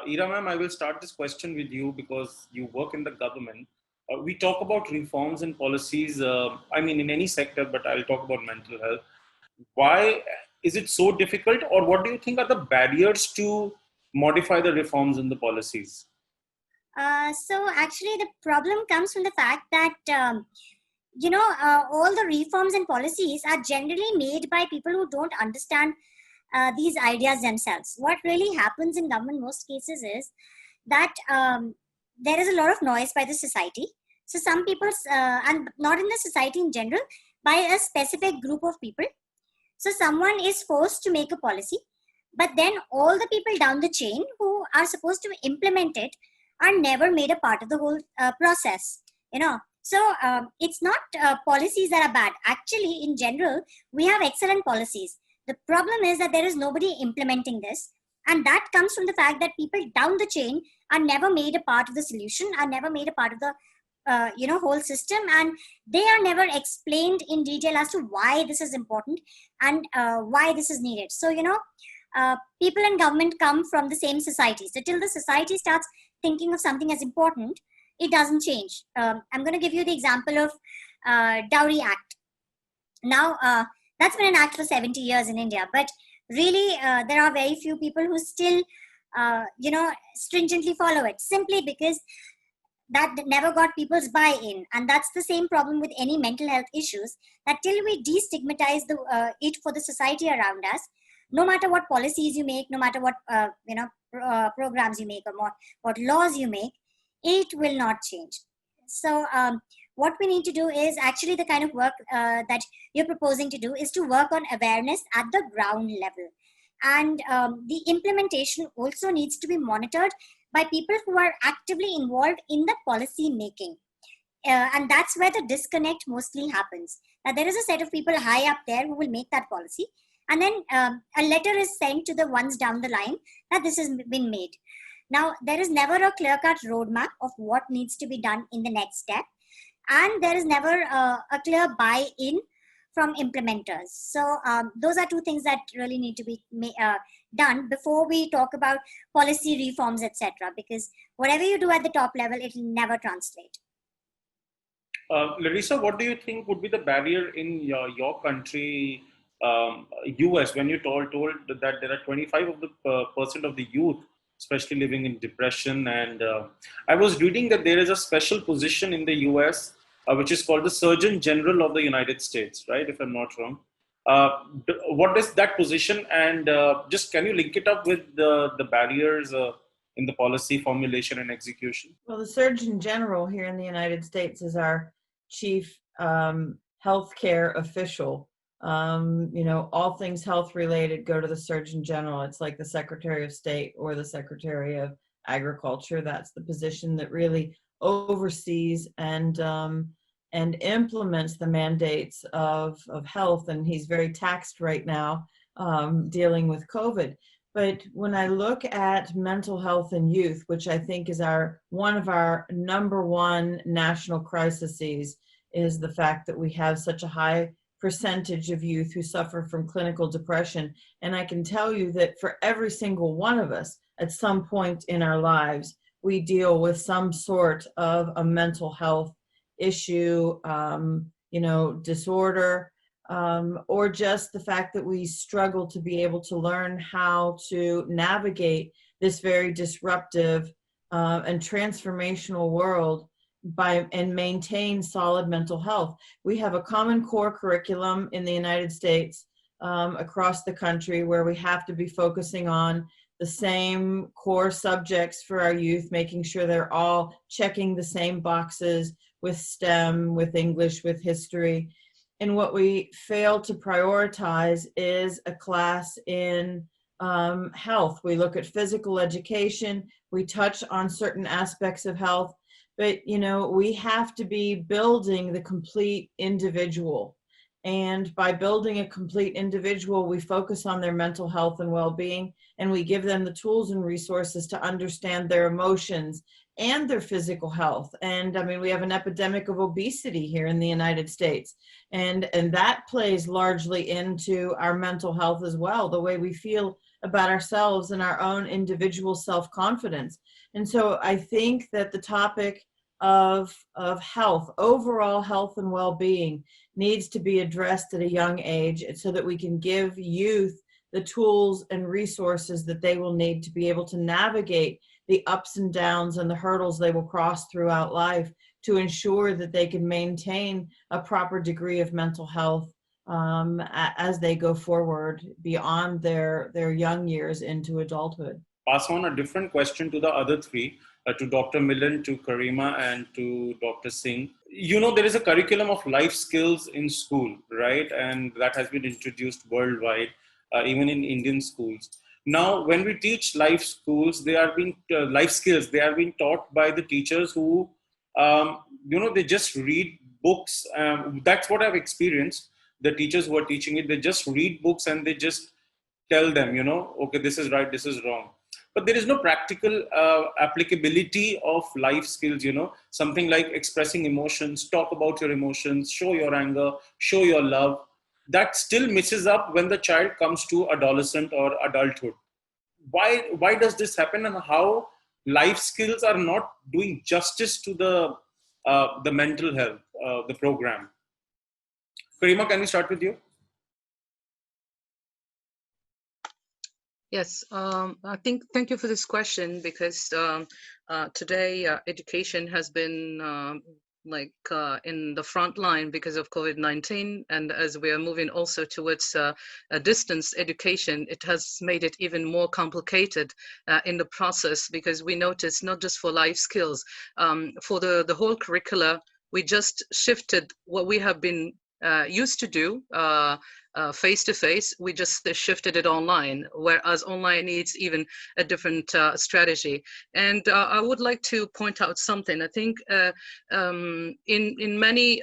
Ira ma'am, I will start this question with you because you work in the government. We talk about reforms and policies, in any sector, but I'll talk about mental health. Why is it so difficult, or what do you think are the barriers to modify the reforms and the policies? So actually the problem comes from the fact that all the reforms and policies are generally made by people who don't understand these ideas themselves. What really happens in government most cases is that there is a lot of noise by the society. So some people, and not in the society in general, by a specific group of people. So someone is forced to make a policy, but then all the people down the chain who are supposed to implement it are never made a part of the whole process. So it's not policies that are bad. Actually, in general, we have excellent policies. The problem is that there is nobody implementing this. And that comes from the fact that people down the chain are never made a part of the solution, are never made a part of the whole system, and they are never explained in detail as to why this is important and why this is needed. So, people and government come from the same society. So till the society starts thinking of something as important, it doesn't change. I'm going to give you the example of Dowry Act. Now, that's been an act for 70 years in India, but really there are very few people who still, stringently follow it, simply because that never got people's buy-in. And that's the same problem with any mental health issues, that till we destigmatize it for the society around us, no matter what policies you make, no matter what programs you make, or what laws you make, it will not change. So what we need to do is actually the kind of work that you're proposing to do is to work on awareness at the ground level. And the implementation also needs to be monitored by people who are actively involved in the policy making. And that's where the disconnect mostly happens. Now, there is a set of people high up there who will make that policy, and then a letter is sent to the ones down the line that this has been made. Now, there is never a clear-cut roadmap of what needs to be done in the next step, and there is never a clear buy-in from implementers. So those are two things that really need to be done before we talk about policy reforms, etc. Because whatever you do at the top level, it will never translate. Larisa, what do you think would be the barrier in your country, US, when you told that there are 25% of the youth, especially living in depression? And I was reading that there is a special position in the US, which is called the Surgeon General of the United States, right? If I'm not wrong. What is that position? And just can you link it up with the barriers in the policy formulation and execution? Well, the Surgeon General here in the United States is our chief healthcare official. All things health related go to the Surgeon General. It's like the Secretary of State or the Secretary of Agriculture. That's the position that really oversees and implements the mandates of health. And he's very taxed right now dealing with COVID. But when I look at mental health in youth, which I think is one of our number one national crises, is the fact that we have such a high percentage of youth who suffer from clinical depression. And I can tell you that for every single one of us, at some point in our lives, we deal with some sort of a mental health issue, disorder, or just the fact that we struggle to be able to learn how to navigate this very disruptive and transformational world and maintain solid mental health. We have a common core curriculum in the United States across the country where we have to be focusing on the same core subjects for our youth, making sure they're all checking the same boxes with STEM, with English, with history. And what we fail to prioritize is a class in health. We look at physical education, we touch on certain aspects of health, but we have to be building the complete individual. And by building a complete individual, we focus on their mental health and well-being, and we give them the tools and resources to understand their emotions and their physical health. And I mean, we have an epidemic of obesity here in the United States, and that plays largely into our mental health as well, the way we feel about ourselves and our own individual self-confidence. And so I think that the topic of health, overall health and well-being, needs to be addressed at a young age so that we can give youth the tools and resources that they will need to be able to navigate the ups and downs and the hurdles they will cross throughout life to ensure that they can maintain a proper degree of mental health as they go forward beyond their young years into adulthood. Pass on a different question to the other three, to Dr. Milan, to Karima, and to Dr. Singh. There is a curriculum of life skills in school, right? And that has been introduced worldwide, even in Indian schools. Now, when we teach life skills, they are being taught by the teachers who, they just read books. That's what I've experienced. The teachers who are teaching it, they just read books and they just tell them, okay, this is right, this is wrong. But there is no practical applicability of life skills, something like expressing emotions, talk about your emotions, show your anger, show your love. That still misses up when the child comes to adolescent or adulthood. Why does this happen, and how life skills are not doing justice to the mental health, the program? Karima, can we start with you? Yes, thank you for this question, because today education has been in the front line because of COVID-19, and as we are moving also towards a distance education, it has made it even more complicated in the process, because we notice not just for life skills, for the whole curricula, we just shifted what we have been used to do face to face. We just shifted it online, whereas online needs even a different strategy. And I would like to point out something. I think in many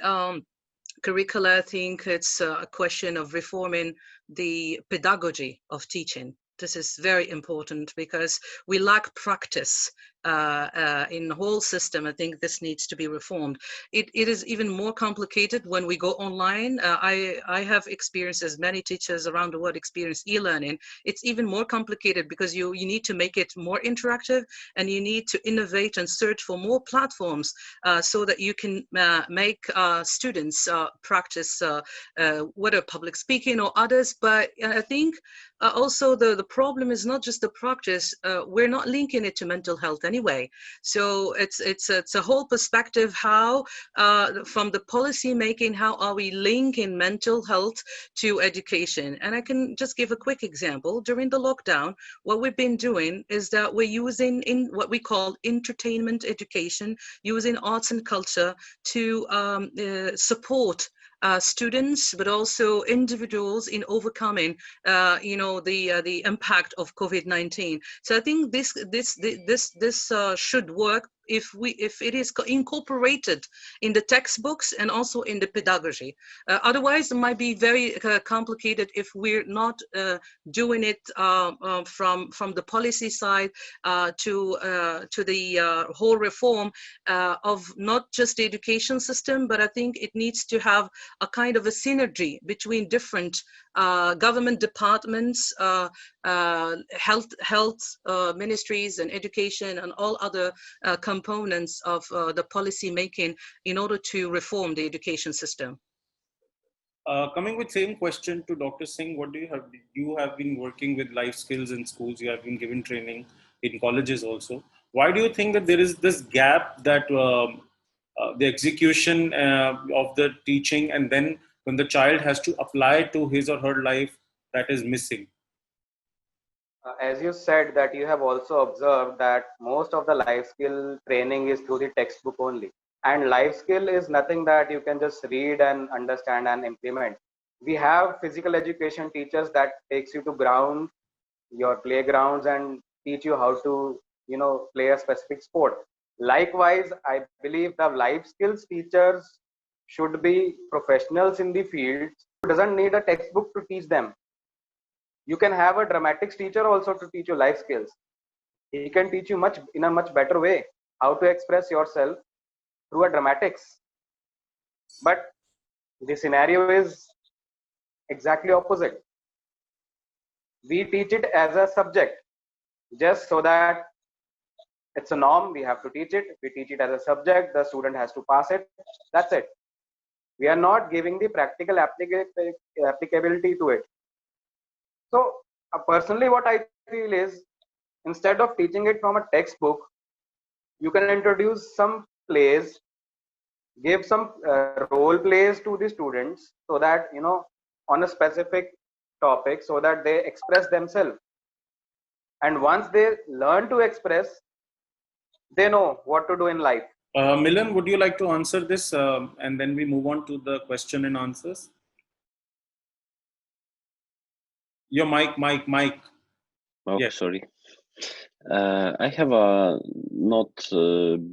curricula, I think it's a question of reforming the pedagogy of teaching. This is very important because we lack practice in the whole system. I think this needs to be reformed. It is even more complicated when we go online. I have experienced, as many teachers around the world experience e-learning. It's even more complicated because you need to make it more interactive, and you need to innovate and search for more platforms so that you can make students practice whether public speaking or others. But I think also the problem is not just the practice. We're not linking it to mental health anyway. So it's a whole perspective how from the policy making, how are we linking mental health to education? And I can just give a quick example. During the lockdown, what we've been doing is that we're using in what we call entertainment education, using arts and culture to support students, but also individuals in overcoming, the impact of COVID-19. So I think this should work if it is incorporated in the textbooks and also in the pedagogy. Otherwise, it might be very complicated if we're not doing it from the policy side to the whole reform of not just the education system, but I think it needs to have a kind of a synergy between different government departments, health ministries and education and all other components of the policy making in order to reform the education system. Coming with same question to Dr. Singh, what do you have? You have been working with life skills in schools. You have been given training in colleges also. Why do you think that there is this gap that the execution of the teaching, and then when the child has to apply to his or her life, that is missing? As you said that you have also observed that most of the life skill training is through the textbook only. And life skill is nothing that you can just read and understand and implement. We have physical education teachers that takes you to ground, your playgrounds, and teach you how to, play a specific sport. Likewise, I believe the life skills teachers should be professionals in the field who doesn't need a textbook to teach them. You can have a dramatics teacher also to teach you life skills. He can teach you in a much better way how to express yourself through a dramatics. But the scenario is exactly opposite. We teach it as a subject just so that it's a norm. We have to teach it. We teach it as a subject. The student has to pass it. That's it. We are not giving the practical applicability to it. So personally, what I feel is, instead of teaching it from a textbook, you can introduce some plays, give some role plays to the students so that, on a specific topic, so that they express themselves. And once they learn to express, they know what to do in life. Milan, would you like to answer this? And then we move on to the question and answers. Your mic. Oh, yes. Sorry. I have a not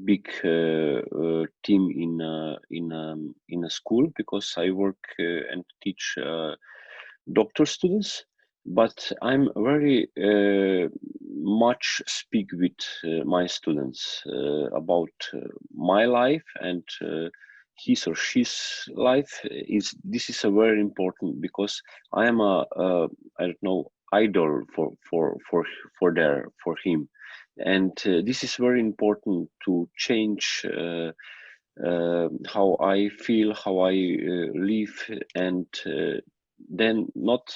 big team in a school because I work and teach doctor students, but I'm very much speak with my students about my life and his or she's life. This is a very important because I am a I don't know, idol for him, and this is very important to change how I feel, how I live, and then not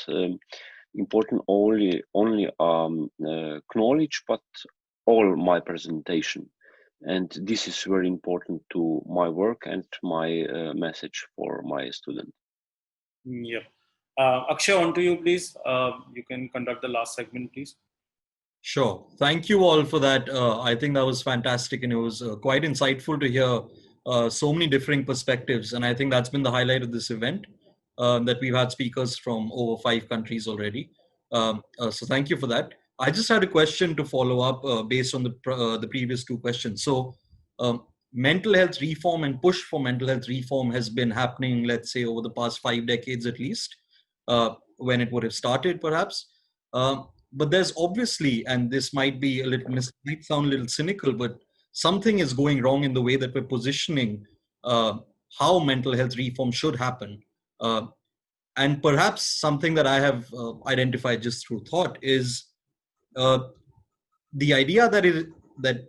important only knowledge, but all my presentation. And this is very important to my work and my message for my student. Yeah. Akshay, on to you, please. You can conduct the last segment, please. Sure. Thank you all for that. I think that was fantastic, and it was quite insightful to hear so many differing perspectives. And I think that's been the highlight of this event. that we've had speakers from over 5 countries already. So thank you for that. I just had a question to follow up based on the previous 2 questions. So mental health reform and push for mental health reform has been happening, let's say, over the past 5 decades at least, when it would have started perhaps. But there's obviously, and this might be a little, might sound a little cynical, but something is going wrong in the way that we're positioning how mental health reform should happen. And perhaps something that I have identified just through thought is the idea that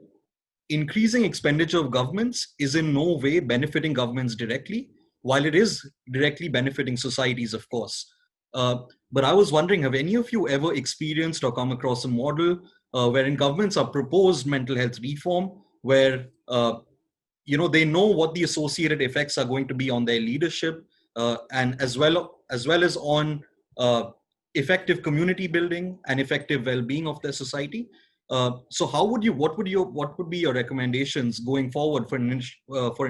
increasing expenditure of governments is in no way benefiting governments directly, while it is directly benefiting societies, of course. But I was wondering, have any of you ever experienced or come across a model wherein governments are proposed mental health reform, where they know what the associated effects are going to be on their leadership, and as well as on effective community building and effective well-being of their society? So what would be your recommendations going forward for an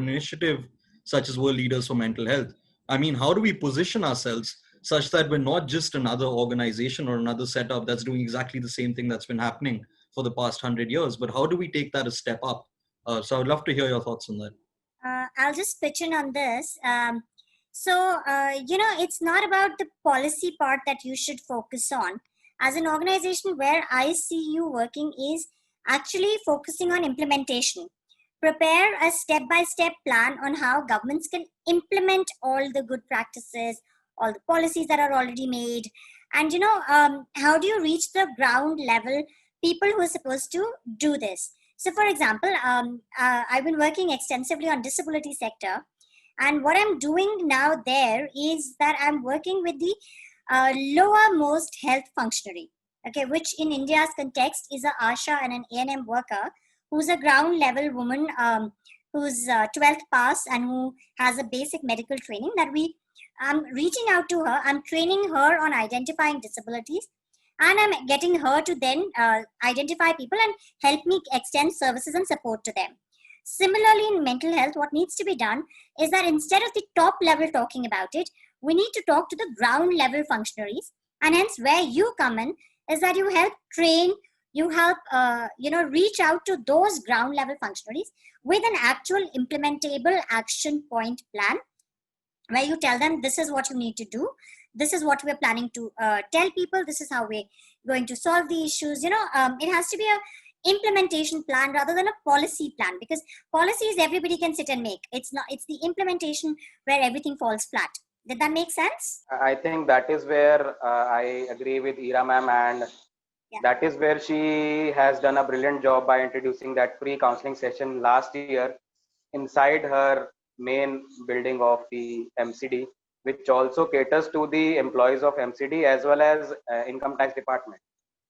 initiative such as World Leaders for Mental Health? I mean, how do we position ourselves such that we're not just another organization or another setup that's doing exactly the same thing that's been happening for the past 100 years, but how do we take that a step up? So I'd love to hear your thoughts on that. I'll just pitch in on this. It's not about the policy part that you should focus on. As an organization, where I see you working is actually focusing on implementation. Prepare a step-by-step plan on how governments can implement all the good practices, all the policies that are already made. And, how do you reach the ground level people who are supposed to do this? So, for example, I've been working extensively on disability sector. And what I'm doing now there is that I'm working with the lowermost health functionary, okay, which in India's context is a ASHA and an A&M worker who's a ground level woman who's 12th pass and who has a basic medical training that I'm reaching out to her. I'm training her on identifying disabilities, and I'm getting her to then identify people and help me extend services and support to them. Similarly, in mental health, what needs to be done is that instead of the top level talking about it, we need to talk to the ground level functionaries. And hence, where you come in is that you help train, you help reach out to those ground level functionaries with an actual implementable action point plan, where you tell them this is what you need to do, this is what we're planning to tell people, this is how we're going to solve the issues. It has to be a implementation plan rather than a policy plan, because policies everybody can sit and make. It's the implementation where everything falls flat. Did that make sense? I think that is where I agree with Ira ma'am, and that is where she has done a brilliant job by introducing that free counseling session last year inside her main building of the MCD, which also caters to the employees of MCD as well as income tax department.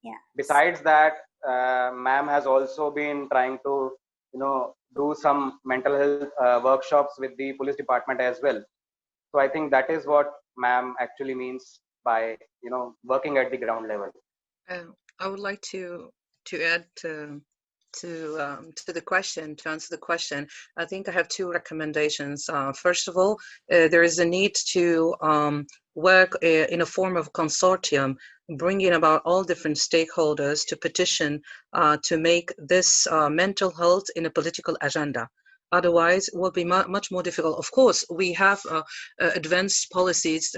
Yeah. Besides that, ma'am has also been trying to do some mental health workshops with the police department as well. So I think that is what ma'am actually means by working at the ground level. I would like to add to the question, to answer the question. I think I have 2 recommendations. First of all, there is a need to work in a form of consortium, bringing about all different stakeholders to petition to make this mental health in a political agenda. Otherwise, it will be much more difficult. Of course, we have advanced policies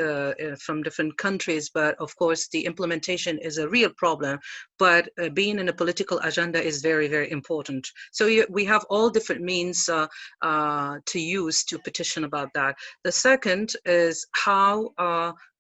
from different countries, but of course, the implementation is a real problem. But being in a political agenda is very, very important. So we have all different means to use to petition about that. The second is how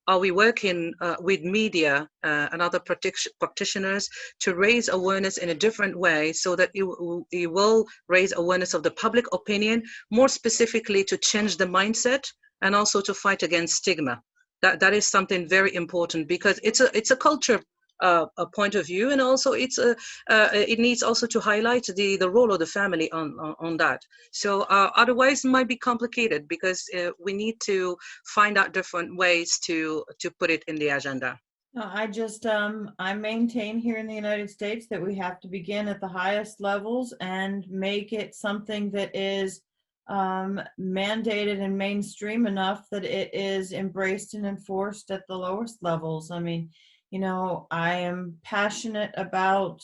are we working with media and other practitioners to raise awareness in a different way, so that it will raise awareness of the public opinion, more specifically to change the mindset and also to fight against stigma. That is something very important, because it's a culture a point of view, and also it needs also to highlight the role of the family on that. So otherwise it might be complicated, because we need to find out different ways to put it in the agenda. I just I maintain here in the United States that we have to begin at the highest levels and make it something that is mandated and mainstream enough that it is embraced and enforced at the lowest levels. I mean, you know, I am passionate about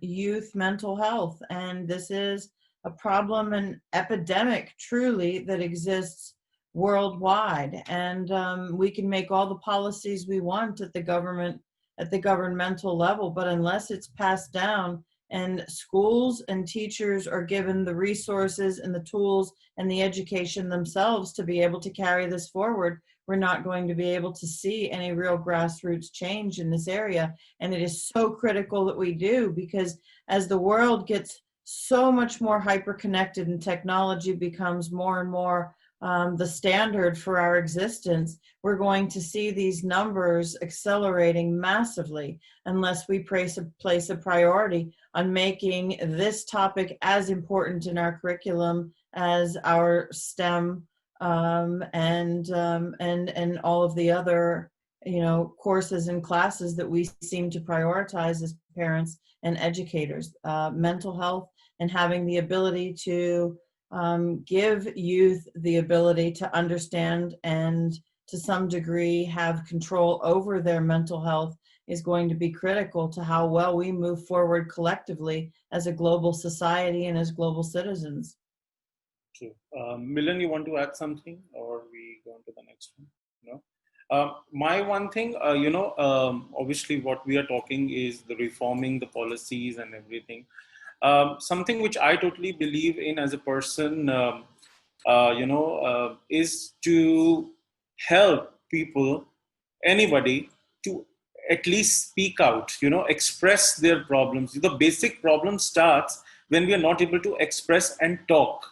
youth mental health, and this is a problem, an epidemic truly that exists worldwide. And we can make all the policies we want at the governmental level, but unless it's passed down and schools and teachers are given the resources and the tools and the education themselves to be able to carry this forward, we're not going to be able to see any real grassroots change in this area. And it is so critical that we do, because as the world gets so much more hyper-connected and technology becomes more and more the standard for our existence, we're going to see these numbers accelerating massively unless we place a priority on making this topic as important in our curriculum as our STEM and all of the other, you know, courses and classes that we seem to prioritize as parents and educators. Mental health and having the ability to give youth the ability to understand and to some degree have control over their mental health is going to be critical to how well we move forward collectively as a global society and as global citizens. True. Milan, you want to add something, or we go on to the next one? No. My one thing, obviously what we are talking is the reforming the policies and everything. Something which I totally believe in as a person, is to help people, anybody, to at least speak out, express their problems. The basic problem starts when we are not able to express and talk,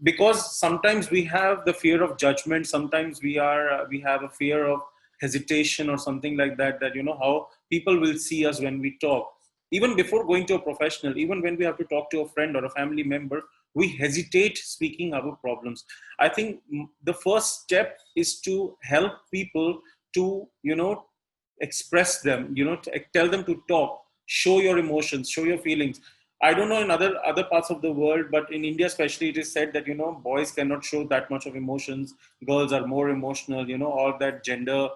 because sometimes we have the fear of judgment. Sometimes we have a fear of hesitation or something like that, how people will see us when we talk. Even before going to a professional, even when we have to talk to a friend or a family member, we hesitate speaking our problems. I think the first step is to help people to, express them, tell them to talk, show your emotions, show your feelings. I don't know in other parts of the world, but in India especially, it is said that, boys cannot show that much of emotions. Girls are more emotional, all that gender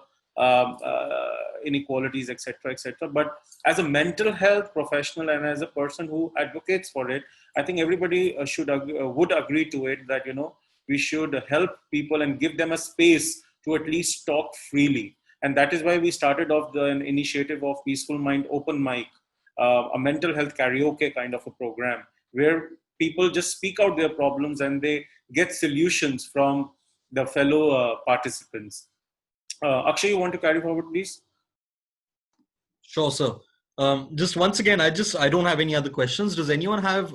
inequalities, etc., etc. But as a mental health professional and as a person who advocates for it, I think everybody would agree to it that, we should help people and give them a space to at least talk freely. And that is why we started off an initiative of Peaceful Mind Open Mic, a mental health karaoke kind of a program where people just speak out their problems and they get solutions from the fellow participants. Akshay, you want to carry forward, please? Sure, sir. Just once again, I don't have any other questions. Does anyone have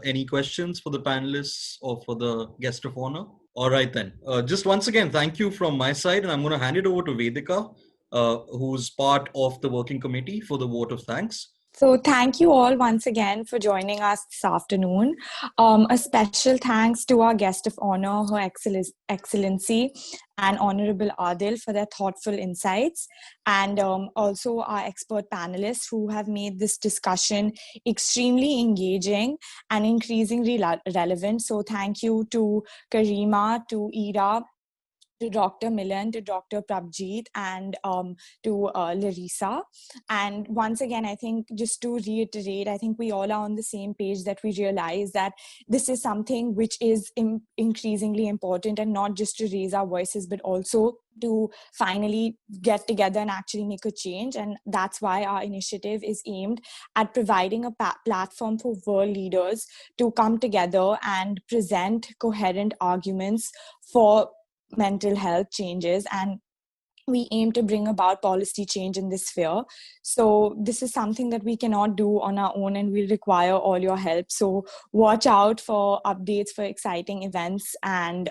any questions for the panelists or for the guest of honor? All right, then. Just once again, thank you from my side, and I'm going to hand it over to Vedika, who's part of the working committee, for the vote of thanks. So thank you all once again for joining us this afternoon. A special thanks to our guest of honor, Her Excellency and Honorable Adil, for their thoughtful insights, and also our expert panelists who have made this discussion extremely engaging and increasingly relevant. So thank you to Karima, to Ira, to Dr. Milan, to Dr. Prabhjeet, and to Larisa. And once again, I think just to reiterate, I think we all are on the same page that we realize that this is something which is increasingly important, and not just to raise our voices, but also to finally get together and actually make a change. And that's why our initiative is aimed at providing a platform for world leaders to come together and present coherent arguments for mental health changes, and we aim to bring about policy change in this sphere. So this is something that we cannot do on our own, and we'll require all your help. So watch out for updates for exciting events and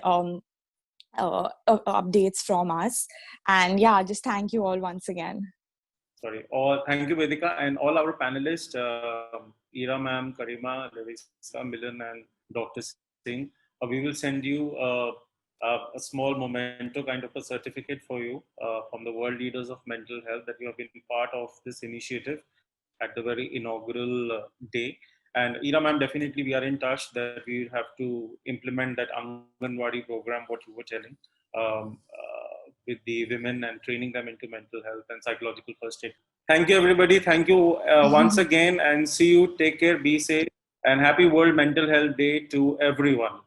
updates from us. And yeah, just thank you all once again. Thank you, Vedika, and all our panelists, Ira ma'am, Karima, Larisa, Milan, and Dr. Singh. We will send you a small memento, kind of a certificate for you from the world leaders of mental health, that you have been part of this initiative at the very inaugural day. And Ira ma'am, definitely we are in touch that we have to implement that Anganwadi program, what you were telling, with the women and training them into mental health and psychological first aid. Thank you, everybody. Thank you once again, and see you. Take care, be safe, and happy World Mental Health Day to everyone.